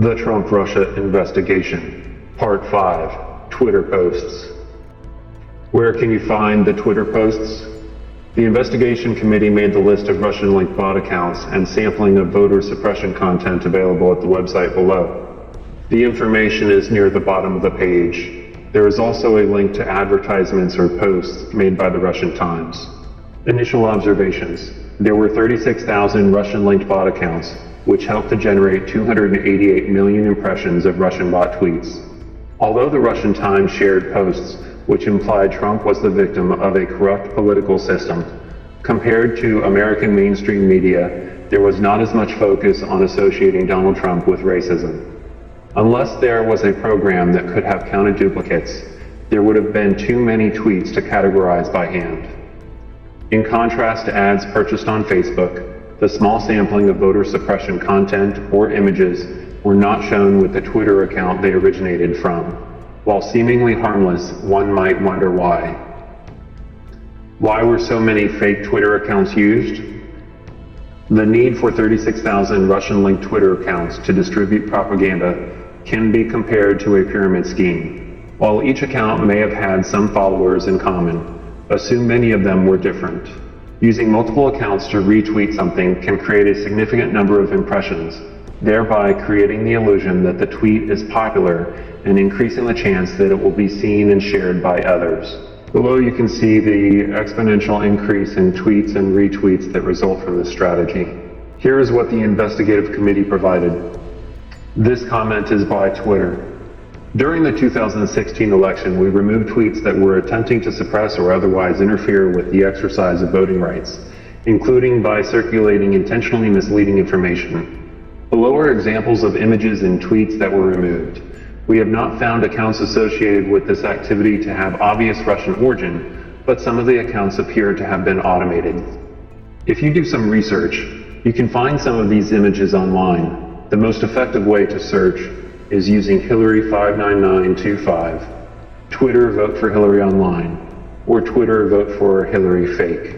The Trump-Russia Investigation, Part 5, Twitter Posts. Where can you find the Twitter posts? The Investigation Committee made the list of Russian-linked bot accounts and sampling of voter suppression content available at the website below. The information is near the bottom of the page. There is also a link to advertisements or posts made by the Russian Times. Initial observations. There were 36,000 Russian-linked bot accounts, which helped to generate 288 million impressions of Russian bot tweets. Although the Russian Times shared posts which implied Trump was the victim of a corrupt political system, compared to American mainstream media, there was not as much focus on associating Donald Trump with racism. Unless there was a program that could have counted duplicates, there would have been too many tweets to categorize by hand. In contrast to ads purchased on Facebook, the small sampling of voter suppression content or images were not shown with the Twitter account they originated from. While seemingly harmless, one might wonder why. Why were so many fake Twitter accounts used? The need for 36,000 Russian-linked Twitter accounts to distribute propaganda can be compared to a pyramid scheme. While each account may have had some followers in common, assume many of them were different. Using multiple accounts to retweet something can create a significant number of impressions, thereby creating the illusion that the tweet is popular and increasing the chance that it will be seen and shared by others. Below you can see the exponential increase in tweets and retweets that result from this strategy. Here is what the Investigative Committee provided. This comment is by Twitter. During the 2016 election, we removed tweets that were attempting to suppress or otherwise interfere with the exercise of voting rights, including by circulating intentionally misleading information. Below are examples of images and tweets that were removed. We have not found accounts associated with this activity to have obvious Russian origin, but some of the accounts appear to have been automated. If you do some research, you can find some of these images online. The most effective way to search is using Hillary 59925, Twitter Vote for Hillary Online, or Twitter Vote for Hillary Fake.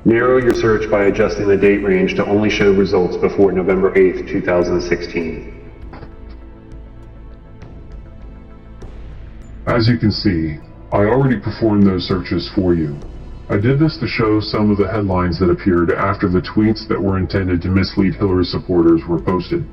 Narrow your search by adjusting the date range to only show results before November 8th, 2016. As you can see, I already performed those searches for you. I did this to show some of the headlines that appeared after the tweets that were intended to mislead Hillary supporters were posted.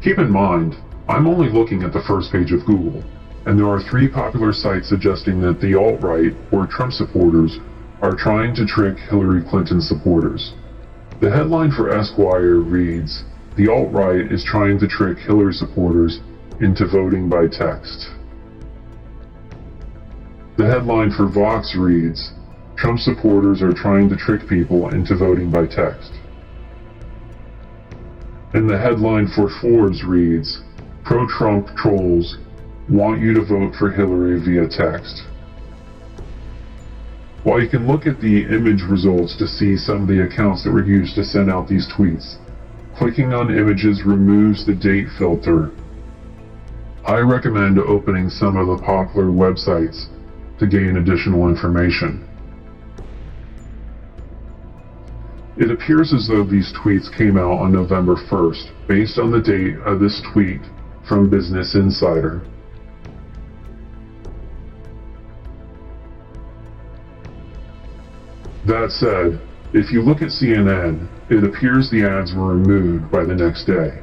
Keep in mind, I'm only looking at the first page of Google, and there are 3 popular sites suggesting that the alt-right, or Trump supporters, are trying to trick Hillary Clinton supporters. The headline for Esquire reads, "The alt-right is trying to trick Hillary supporters into voting by text." The headline for Vox reads, "Trump supporters are trying to trick people into voting by text." And the headline for Forbes reads, "Pro-Trump trolls want you to vote for Hillary via text." While you can look at the image results to see some of the accounts that were used to send out these tweets, clicking on images removes the date filter. I recommend opening some of the popular websites to gain additional information. It appears as though these tweets came out on November 1st, based on the date of this tweet from Business Insider. That said, if you look at CNN, it appears the ads were removed by the next day.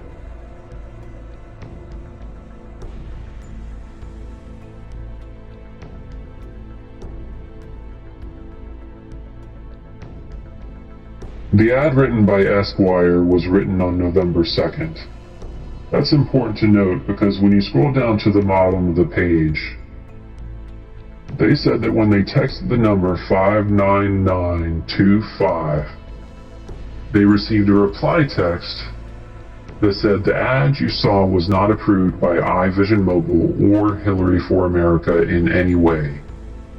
The ad written by Esquire was written on November 2nd. That's important to note because when you scroll down to the bottom of the page, they said that when they texted the number 59925, they received a reply text that said the ad you saw was not approved by iVision Mobile or Hillary for America in any way.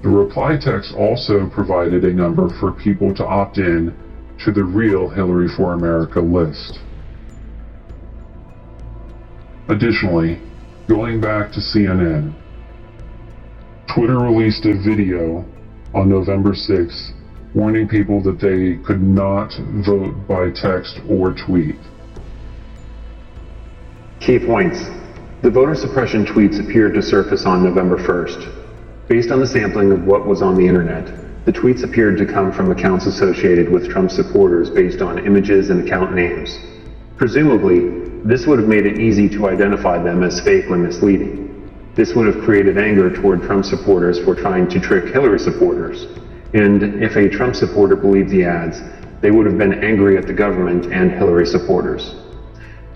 The reply text also provided a number for people to opt in to the real Hillary for America list. Additionally, going back to CNN, Twitter released a video on November 6th warning people that they could not vote by text or tweet. Key points. The voter suppression tweets appeared to surface on November 1st. Based on the sampling of what was on the internet, the tweets appeared to come from accounts associated with Trump supporters based on images and account names. Presumably, this would have made it easy to identify them as fake or misleading. This would have created anger toward Trump supporters for trying to trick Hillary supporters. And if a Trump supporter believed the ads, they would have been angry at the government and Hillary supporters.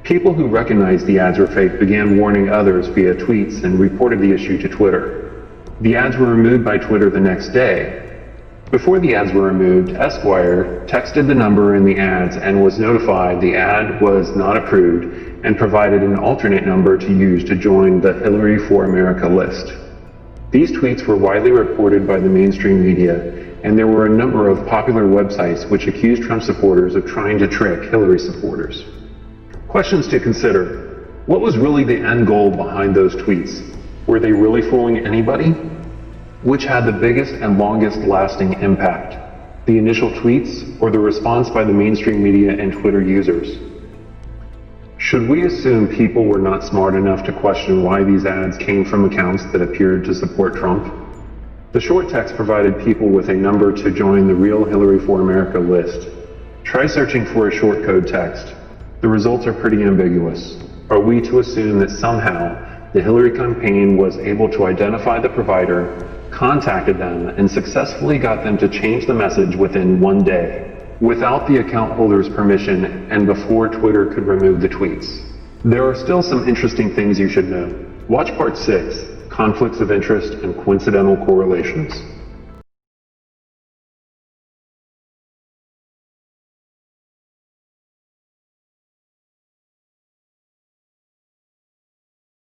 People who recognized the ads were fake began warning others via tweets and reported the issue to Twitter. The ads were removed by Twitter the next day. Before the ads were removed, Esquire texted the number in the ads and was notified the ad was not approved and provided an alternate number to use to join the Hillary for America list. These tweets were widely reported by the mainstream media, and there were a number of popular websites which accused Trump supporters of trying to trick Hillary supporters. Questions to consider. What was really the end goal behind those tweets? Were they really fooling anybody? Which had the biggest and longest lasting impact? The initial tweets or the response by the mainstream media and Twitter users? Should we assume people were not smart enough to question why these ads came from accounts that appeared to support Trump? The short text provided people with a number to join the real Hillary for America list. Try searching for a short code text. The results are pretty ambiguous. Are we to assume that somehow the Hillary campaign was able to identify the provider, contacted them, and successfully got them to change the message within one day, without the account holder's permission and before Twitter could remove the tweets? There are still some interesting things you should know. Watch Part 6, Conflicts of Interest and Coincidental Correlations.